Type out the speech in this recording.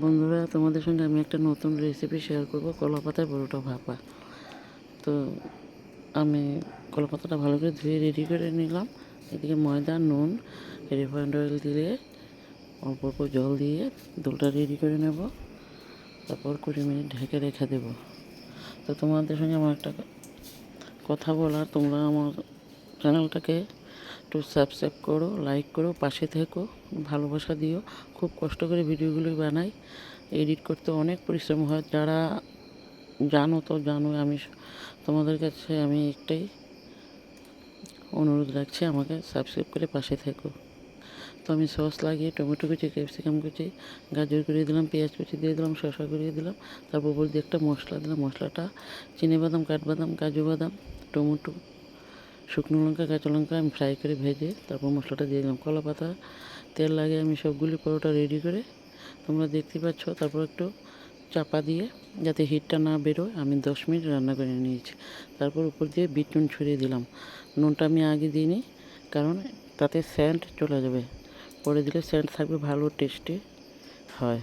বন্ধুরা, তোমাদের সঙ্গে আমি একটা নতুন রেসিপি শেয়ার করব, কলা পাতায় পরোটা ভাপা। তো আমি কলা পাতাটা ভালো করে ধুয়ে রেডি করে নিলাম। এদিকে ময়দা, নুন, রিফাইন্ড অয়েল দিয়ে অল্প অল্প জল দিয়ে দোলটা রেডি করে নেব। তারপর 20 মিনিট ঢেকে রেখে দেব। তো তোমাদের সঙ্গে আমার একটা কথা বলার, তোমরা আমার চ্যানেলটাকে একটু সাবস্ক্রাইব করো, লাইক করো, পাশে থেকো, ভালোবাসা দিও। খুব কষ্ট করে ভিডিওগুলো বানাই, এডিট করতে অনেক পরিশ্রম হয়। যারা জানো তো জানো, আমি তোমাদের কাছে আমি একটাই অনুরোধ রাখছি, আমাকে সাবস্ক্রাইব করে পাশে থেকো। তো আমি সস লাগিয়ে টমেটো কুচি, ক্যাপসিকাম কুচি, গাজর কুড়িয়ে দিলাম, পেঁয়াজ কুচি দিয়ে দিলাম, শসা কুড়িয়ে দিলাম। তারপর উপর দিয়ে একটা মশলা দিলাম। মশলাটা চিনিবাদাম, কাঠবাদাম, কাজু বাদাম, টমেটো, শুকনো লঙ্কা, কাঁচা লঙ্কা আমি ফ্রাই করে ভেজে তারপর মশলাটা দিয়ে দিলাম। কলা পাতা তেল লাগিয়ে আমি সবগুলি পরোটা রেডি করে তোমরা দেখতে পাচ্ছ। তারপর একটু চাপা দিয়ে যাতে হিটটা না বেরোয় আমি 10 মিনিট রান্না করে নিয়েছি। তারপর উপর দিয়ে বিট নুন ছড়িয়ে দিলাম। নুনটা আমি আগে দিইনি, কারণ তাতে স্যান্ড চলে যাবে, পরে দিলে স্যান্ড থাকবে, ভালো টেস্টি হয়।